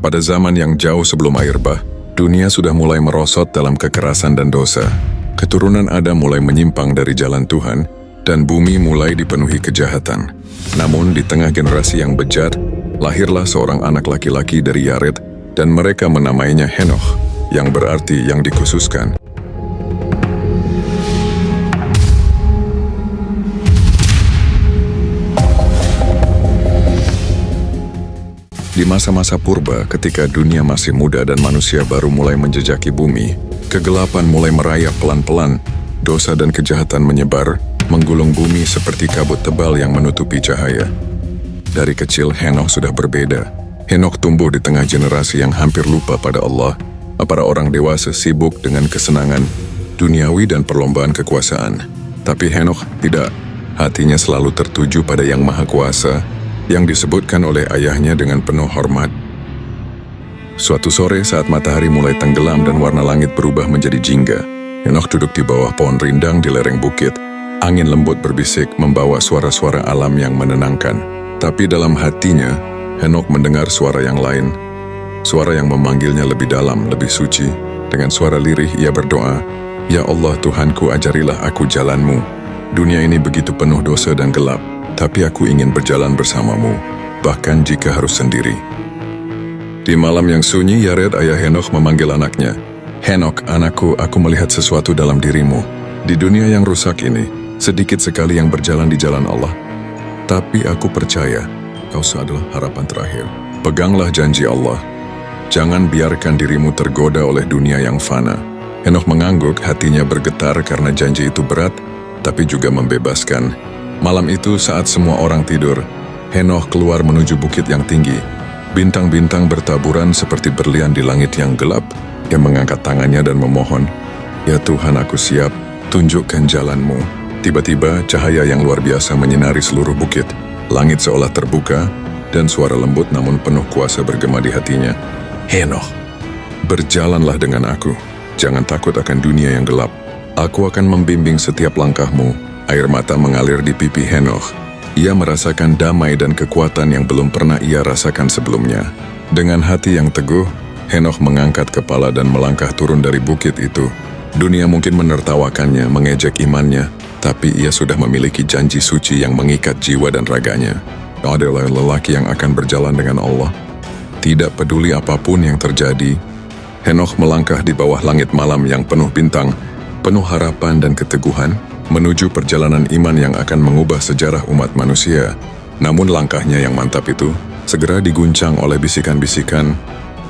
Pada zaman yang jauh sebelum air bah, dunia sudah mulai merosot dalam kekerasan dan dosa. Keturunan Adam mulai menyimpang dari jalan Tuhan, dan bumi mulai dipenuhi kejahatan. Namun di tengah generasi yang bejat, lahirlah seorang anak laki-laki dari Yared, dan mereka menamainya Henoch, yang berarti yang dikhususkan. Di masa-masa purba, ketika dunia masih muda dan manusia baru mulai menjejaki bumi, kegelapan mulai merayap pelan-pelan, dosa dan kejahatan menyebar, menggulung bumi seperti kabut tebal yang menutupi cahaya. Dari kecil, Henoch sudah berbeda. Henoch tumbuh di tengah generasi yang hampir lupa pada Allah. Para orang dewasa sibuk dengan kesenangan, duniawi dan perlombaan kekuasaan. Tapi Henoch tidak. Hatinya selalu tertuju pada Yang Maha Kuasa, yang disebutkan oleh ayahnya dengan penuh hormat. Suatu sore saat matahari mulai tenggelam dan warna langit berubah menjadi jingga, Henoch duduk di bawah pohon rindang di lereng bukit. Angin lembut berbisik membawa suara-suara alam yang menenangkan. Tapi dalam hatinya, Henoch mendengar suara yang lain. Suara yang memanggilnya lebih dalam, lebih suci. Dengan suara lirih ia berdoa, "Ya Allah Tuhanku, ajarilah aku jalan-Mu. Dunia ini begitu penuh dosa dan gelap. Tapi aku ingin berjalan bersamamu, bahkan jika harus sendiri." Di malam yang sunyi, Yared, ayah Henoch, memanggil anaknya. "Henoch, anakku, aku melihat sesuatu dalam dirimu. Di dunia yang rusak ini, sedikit sekali yang berjalan di jalan Allah. Tapi aku percaya, kau adalah harapan terakhir. Peganglah janji Allah. Jangan biarkan dirimu tergoda oleh dunia yang fana." Henoch mengangguk, hatinya bergetar karena janji itu berat, tapi juga membebaskan. Malam itu saat semua orang tidur, Henoch keluar menuju bukit yang tinggi. Bintang-bintang bertaburan seperti berlian di langit yang gelap. Dia mengangkat tangannya dan memohon, "Ya Tuhan, aku siap, tunjukkan jalan-Mu." Tiba-tiba cahaya yang luar biasa menyinari seluruh bukit. Langit seolah terbuka, dan suara lembut namun penuh kuasa bergema di hatinya. "Henoch, berjalanlah dengan aku. Jangan takut akan dunia yang gelap. Aku akan membimbing setiap langkahmu." Air mata mengalir di pipi Henoch. Ia merasakan damai dan kekuatan yang belum pernah ia rasakan sebelumnya. Dengan hati yang teguh, Henoch mengangkat kepala dan melangkah turun dari bukit itu. Dunia mungkin menertawakannya, mengejek imannya, tapi ia sudah memiliki janji suci yang mengikat jiwa dan raganya. Dia adalah lelaki yang akan berjalan dengan Allah. Tidak peduli apapun yang terjadi, Henoch melangkah di bawah langit malam yang penuh bintang, penuh harapan dan keteguhan, menuju perjalanan iman yang akan mengubah sejarah umat manusia. Namun langkahnya yang mantap itu segera diguncang oleh bisikan-bisikan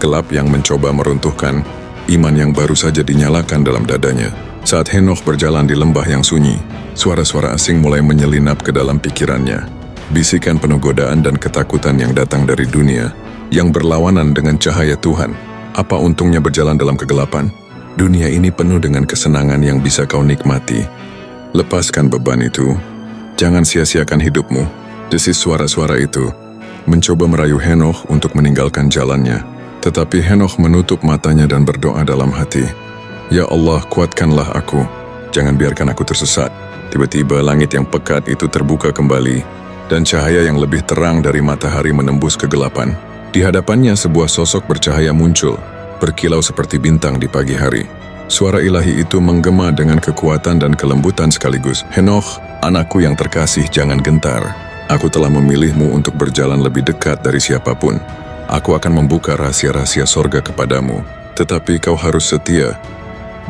gelap yang mencoba meruntuhkan iman yang baru saja dinyalakan dalam dadanya. Saat Henoch berjalan di lembah yang sunyi, suara-suara asing mulai menyelinap ke dalam pikirannya. Bisikan penuh godaan dan ketakutan yang datang dari dunia, yang berlawanan dengan cahaya Tuhan. Apa untungnya berjalan dalam kegelapan? Dunia ini penuh dengan kesenangan yang bisa kau nikmati. Lepaskan beban itu, jangan sia-siakan hidupmu. Desis suara-suara itu mencoba merayu Henoch untuk meninggalkan jalannya. Tetapi Henoch menutup matanya dan berdoa dalam hati, "Ya Allah, kuatkanlah aku. Jangan biarkan aku tersesat." Tiba-tiba langit yang pekat itu terbuka kembali, dan cahaya yang lebih terang dari matahari menembus kegelapan. Di hadapannya sebuah sosok bercahaya muncul, berkilau seperti bintang di pagi hari. Suara ilahi itu menggema dengan kekuatan dan kelembutan sekaligus. "Henoch, anakku yang terkasih, jangan gentar. Aku telah memilihmu untuk berjalan lebih dekat dari siapapun. Aku akan membuka rahasia-rahasia sorga kepadamu, tetapi kau harus setia.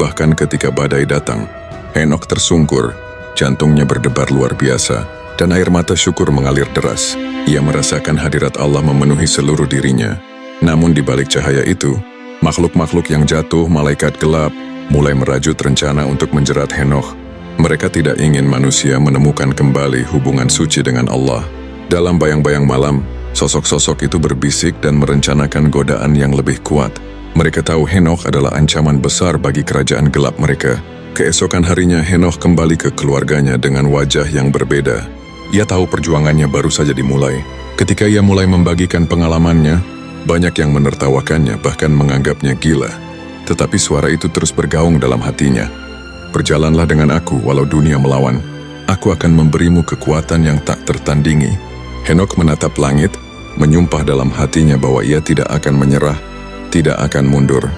Bahkan ketika badai datang." Henoch tersungkur, jantungnya berdebar luar biasa, dan air mata syukur mengalir deras. Ia merasakan hadirat Allah memenuhi seluruh dirinya. Namun di balik cahaya itu, makhluk-makhluk yang jatuh, malaikat gelap, mulai merajut rencana untuk menjerat Henoch. Mereka tidak ingin manusia menemukan kembali hubungan suci dengan Allah. Dalam bayang-bayang malam, sosok-sosok itu berbisik dan merencanakan godaan yang lebih kuat. Mereka tahu Henoch adalah ancaman besar bagi kerajaan gelap mereka. Keesokan harinya, Henoch kembali ke keluarganya dengan wajah yang berbeda. Ia tahu perjuangannya baru saja dimulai. Ketika ia mulai membagikan pengalamannya, banyak yang menertawakannya, bahkan menganggapnya gila. Tetapi suara itu terus bergaung dalam hatinya. "Berjalanlah dengan aku walau dunia melawan. Aku akan memberimu kekuatan yang tak tertandingi." Henoch menatap langit, menyumpah dalam hatinya bahwa ia tidak akan menyerah, tidak akan mundur.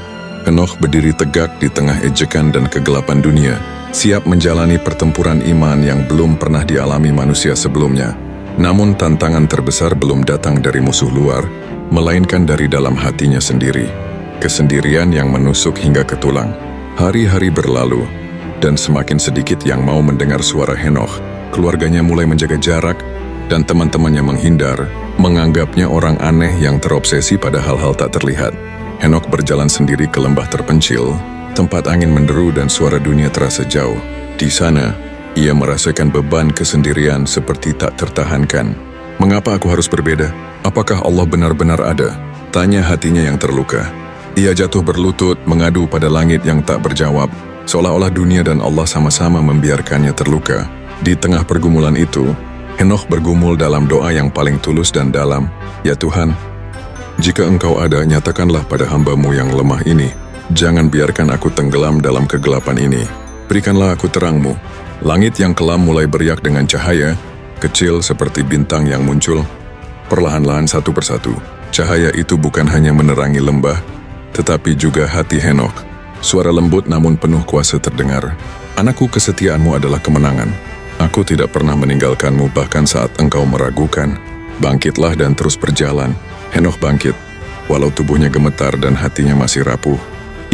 Henokh berdiri tegak di tengah ejekan dan kegelapan dunia, siap menjalani pertempuran iman yang belum pernah dialami manusia sebelumnya. Namun tantangan terbesar belum datang dari musuh luar, melainkan dari dalam hatinya sendiri. Kesendirian yang menusuk hingga ke tulang. Hari-hari berlalu, dan semakin sedikit yang mau mendengar suara Henokh. Keluarganya mulai menjaga jarak, dan teman-temannya menghindar, menganggapnya orang aneh yang terobsesi pada hal-hal tak terlihat. Henokh berjalan sendiri ke lembah terpencil, tempat angin menderu dan suara dunia terasa jauh. Di sana, ia merasakan beban kesendirian seperti tak tertahankan. Mengapa aku harus berbeda? Apakah Allah benar-benar ada? Tanya hatinya yang terluka. Ia jatuh berlutut, mengadu pada langit yang tak berjawab, seolah-olah dunia dan Allah sama-sama membiarkannya terluka. Di tengah pergumulan itu, Henokh bergumul dalam doa yang paling tulus dan dalam, "Ya Tuhan, jika Engkau ada, nyatakanlah pada hamba-Mu yang lemah ini. Jangan biarkan aku tenggelam dalam kegelapan ini. Berikanlah aku terang-Mu." Langit yang kelam mulai beriak dengan cahaya, kecil seperti bintang yang muncul. Perlahan-lahan satu persatu, cahaya itu bukan hanya menerangi lembah, tetapi juga hati Henokh. Suara lembut namun penuh kuasa terdengar. "Anakku, kesetiaanmu adalah kemenangan. Aku tidak pernah meninggalkanmu bahkan saat engkau meragukan. Bangkitlah dan terus berjalan." Henokh bangkit, walau tubuhnya gemetar dan hatinya masih rapuh.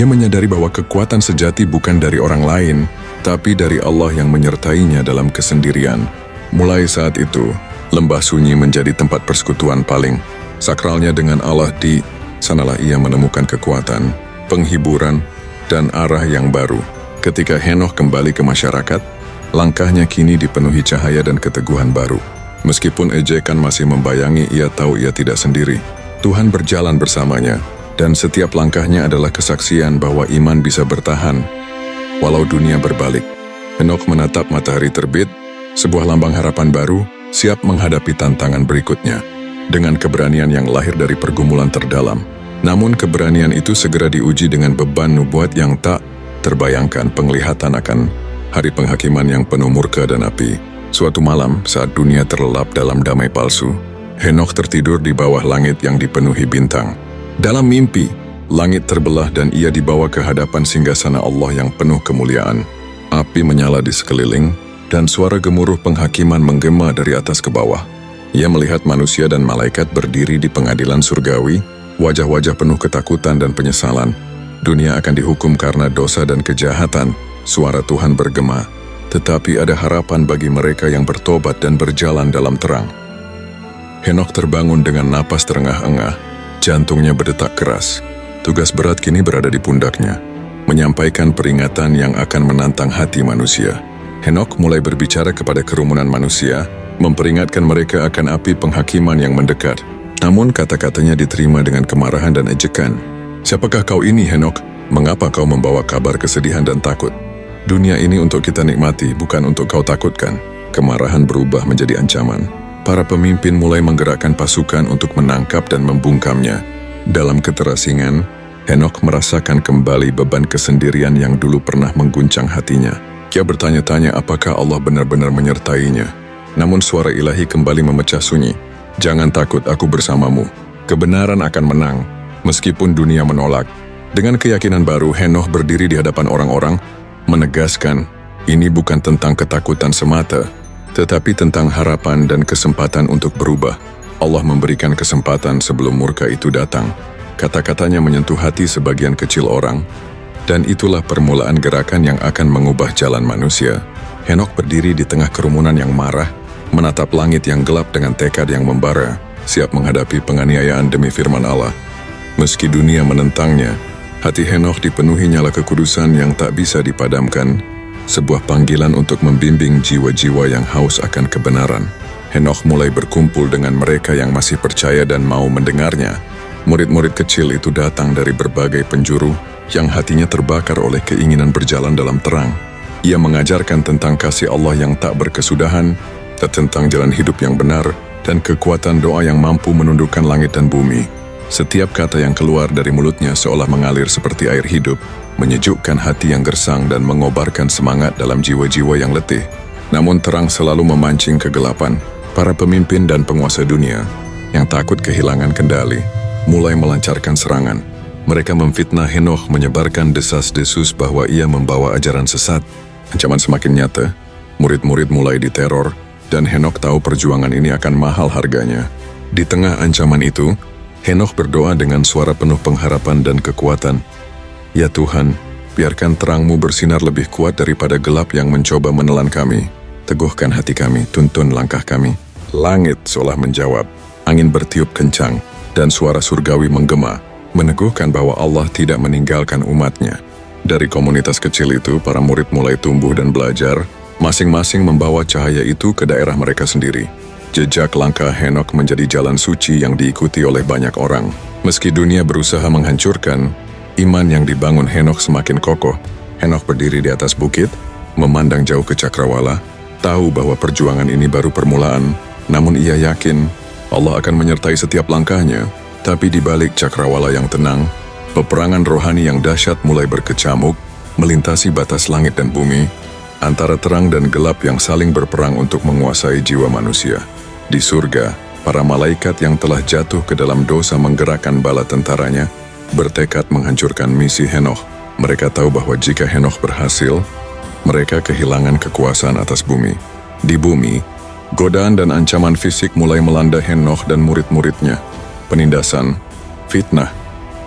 Ia menyadari bahwa kekuatan sejati bukan dari orang lain, tapi dari Allah yang menyertainya dalam kesendirian. Mulai saat itu, lembah sunyi menjadi tempat persekutuan paling sakralnya dengan Allah. Di sanalah ia menemukan kekuatan, penghiburan, dan arah yang baru. Ketika Henokh kembali ke masyarakat, langkahnya kini dipenuhi cahaya dan keteguhan baru. Meskipun ejekan masih membayangi, ia tahu ia tidak sendiri. Tuhan berjalan bersamanya, dan setiap langkahnya adalah kesaksian bahwa iman bisa bertahan walau dunia berbalik. Henokh menatap matahari terbit, sebuah lambang harapan baru, siap menghadapi tantangan berikutnya, dengan keberanian yang lahir dari pergumulan terdalam. Namun keberanian itu segera diuji dengan beban nubuat yang tak terbayangkan, penglihatan akan hari penghakiman yang penuh murka dan api. Suatu malam, saat dunia terlelap dalam damai palsu, Henokh tertidur di bawah langit yang dipenuhi bintang. Dalam mimpi, langit terbelah dan ia dibawa ke hadapan singgasana Allah yang penuh kemuliaan. Api menyala di sekeliling, dan suara gemuruh penghakiman menggema dari atas ke bawah. Ia melihat manusia dan malaikat berdiri di pengadilan surgawi, wajah-wajah penuh ketakutan dan penyesalan. Dunia akan dihukum karena dosa dan kejahatan. Suara Tuhan bergema, tetapi ada harapan bagi mereka yang bertobat dan berjalan dalam terang. Henokh terbangun dengan napas terengah-engah. Jantungnya berdetak keras. Tugas berat kini berada di pundaknya, menyampaikan peringatan yang akan menantang hati manusia. Henokh mulai berbicara kepada kerumunan manusia, memperingatkan mereka akan api penghakiman yang mendekat. Namun kata-katanya diterima dengan kemarahan dan ejekan. "Siapakah kau ini, Henokh? Mengapa kau membawa kabar kesedihan dan takut? Dunia ini untuk kita nikmati, bukan untuk kau takutkan." Kemarahan berubah menjadi ancaman. Para pemimpin mulai menggerakkan pasukan untuk menangkap dan membungkamnya. Dalam keterasingan, Henokh merasakan kembali beban kesendirian yang dulu pernah mengguncang hatinya. Ia bertanya-tanya apakah Allah benar-benar menyertainya. Namun suara ilahi kembali memecah sunyi. "Jangan takut, aku bersamamu. Kebenaran akan menang, meskipun dunia menolak." Dengan keyakinan baru, Henokh berdiri di hadapan orang-orang, menegaskan, ini bukan tentang ketakutan semata, tetapi tentang harapan dan kesempatan untuk berubah. Allah memberikan kesempatan sebelum murka itu datang. Kata-katanya menyentuh hati sebagian kecil orang, dan itulah permulaan gerakan yang akan mengubah jalan manusia. Henokh berdiri di tengah kerumunan yang marah, menatap langit yang gelap dengan tekad yang membara, siap menghadapi penganiayaan demi firman Allah. Meski dunia menentangnya, hati Henokh dipenuhi nyala kekudusan yang tak bisa dipadamkan, sebuah panggilan untuk membimbing jiwa-jiwa yang haus akan kebenaran. Henokh mulai berkumpul dengan mereka yang masih percaya dan mau mendengarnya. Murid-murid kecil itu datang dari berbagai penjuru, yang hatinya terbakar oleh keinginan berjalan dalam terang. Ia mengajarkan tentang kasih Allah yang tak berkesudahan, tentang jalan hidup yang benar, dan kekuatan doa yang mampu menundukkan langit dan bumi. Setiap kata yang keluar dari mulutnya seolah mengalir seperti air hidup, menyejukkan hati yang gersang dan mengobarkan semangat dalam jiwa-jiwa yang letih. Namun terang selalu memancing kegelapan. Para pemimpin dan penguasa dunia yang takut kehilangan kendali, mulai melancarkan serangan. Mereka memfitnah Henokh, menyebarkan desas-desus bahwa ia membawa ajaran sesat. Ancaman semakin nyata, murid-murid mulai diteror, dan Henokh tahu perjuangan ini akan mahal harganya. Di tengah ancaman itu, Henokh berdoa dengan suara penuh pengharapan dan kekuatan. Ya Tuhan, biarkan terang-Mu bersinar lebih kuat daripada gelap yang mencoba menelan kami. Teguhkan hati kami, tuntun langkah kami. Langit seolah menjawab, angin bertiup kencang, dan suara surgawi menggema, meneguhkan bahwa Allah tidak meninggalkan umatnya. Dari komunitas kecil itu, para murid mulai tumbuh dan belajar, masing-masing membawa cahaya itu ke daerah mereka sendiri. Jejak langkah Henokh menjadi jalan suci yang diikuti oleh banyak orang. Meski dunia berusaha menghancurkan, iman yang dibangun Henokh semakin kokoh. Henokh berdiri di atas bukit, memandang jauh ke cakrawala, tahu bahwa perjuangan ini baru permulaan, namun ia yakin Allah akan menyertai setiap langkahnya. Tapi di balik cakrawala yang tenang, peperangan rohani yang dahsyat mulai berkecamuk, melintasi batas langit dan bumi, antara terang dan gelap yang saling berperang untuk menguasai jiwa manusia. Di surga, para malaikat yang telah jatuh ke dalam dosa menggerakkan bala tentaranya, bertekad menghancurkan misi Henokh. Mereka tahu bahwa jika Henokh berhasil, mereka kehilangan kekuasaan atas bumi. Di bumi, godaan dan ancaman fisik mulai melanda Henokh dan murid-muridnya. Penindasan, fitnah,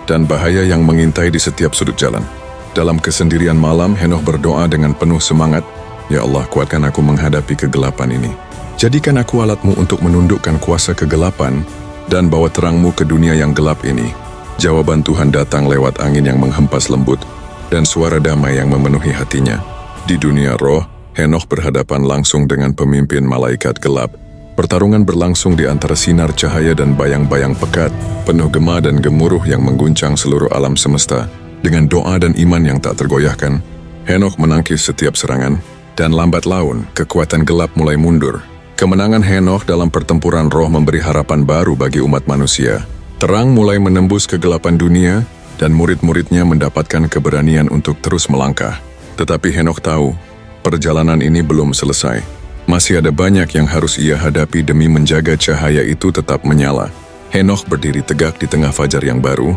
dan bahaya yang mengintai di setiap sudut jalan. Dalam kesendirian malam, Henokh berdoa dengan penuh semangat, "Ya Allah, kuatkan aku menghadapi kegelapan ini. Jadikan aku alat-Mu untuk menundukkan kuasa kegelapan dan bawa terang-Mu ke dunia yang gelap ini." Jawaban Tuhan datang lewat angin yang menghempas lembut dan suara damai yang memenuhi hatinya. Di dunia roh, Henokh berhadapan langsung dengan pemimpin malaikat gelap. Pertarungan berlangsung di antara sinar cahaya dan bayang-bayang pekat, penuh gema dan gemuruh yang mengguncang seluruh alam semesta. Dengan doa dan iman yang tak tergoyahkan, Henokh menangkis setiap serangan, dan lambat laun, kekuatan gelap mulai mundur. Kemenangan Henokh dalam pertempuran roh memberi harapan baru bagi umat manusia. Terang mulai menembus kegelapan dunia, dan murid-muridnya mendapatkan keberanian untuk terus melangkah. Tetapi Henokh tahu, perjalanan ini belum selesai. Masih ada banyak yang harus ia hadapi demi menjaga cahaya itu tetap menyala. Henokh berdiri tegak di tengah fajar yang baru,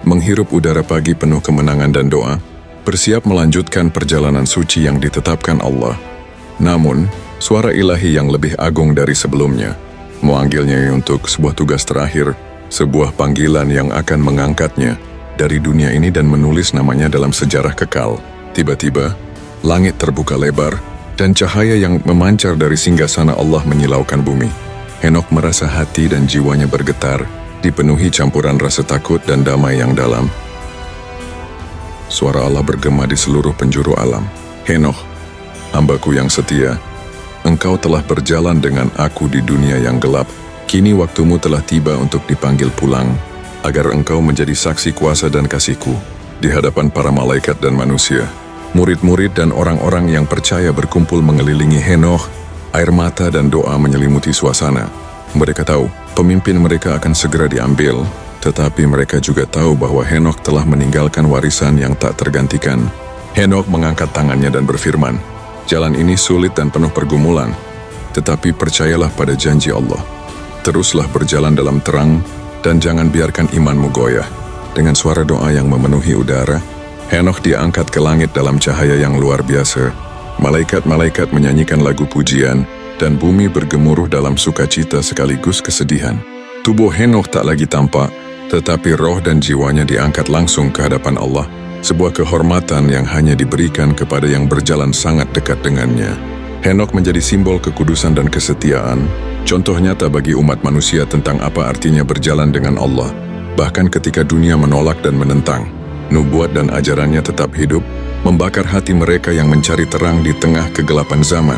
menghirup udara pagi penuh kemenangan dan doa, bersiap melanjutkan perjalanan suci yang ditetapkan Allah. Namun, suara ilahi yang lebih agung dari sebelumnya, memanggilnya untuk sebuah tugas terakhir, sebuah panggilan yang akan mengangkatnya dari dunia ini dan menulis namanya dalam sejarah kekal. Tiba-tiba, langit terbuka lebar, dan cahaya yang memancar dari singgasana Allah menyilaukan bumi. Henokh merasa hati dan jiwanya bergetar, dipenuhi campuran rasa takut dan damai yang dalam. Suara Allah bergema di seluruh penjuru alam. "Henokh, hamba-Ku yang setia, engkau telah berjalan dengan aku di dunia yang gelap. Kini waktumu telah tiba untuk dipanggil pulang, agar engkau menjadi saksi kuasa dan kasih-Ku di hadapan para malaikat dan manusia." Murid-murid dan orang-orang yang percaya berkumpul mengelilingi Henokh, air mata dan doa menyelimuti suasana. Mereka tahu, pemimpin mereka akan segera diambil, tetapi mereka juga tahu bahwa Henokh telah meninggalkan warisan yang tak tergantikan. Henokh mengangkat tangannya dan berfirman, "Jalan ini sulit dan penuh pergumulan, tetapi percayalah pada janji Allah. Teruslah berjalan dalam terang, dan jangan biarkan imanmu goyah." Dengan suara doa yang memenuhi udara, Henokh diangkat ke langit dalam cahaya yang luar biasa. Malaikat-malaikat menyanyikan lagu pujian, dan bumi bergemuruh dalam sukacita sekaligus kesedihan. Tubuh Henokh tak lagi tampak, tetapi roh dan jiwanya diangkat langsung ke hadapan Allah, sebuah kehormatan yang hanya diberikan kepada yang berjalan sangat dekat dengannya. Henokh menjadi simbol kekudusan dan kesetiaan, contoh nyata bagi umat manusia tentang apa artinya berjalan dengan Allah, bahkan ketika dunia menolak dan menentang. Nubuat dan ajarannya tetap hidup, membakar hati mereka yang mencari terang di tengah kegelapan zaman.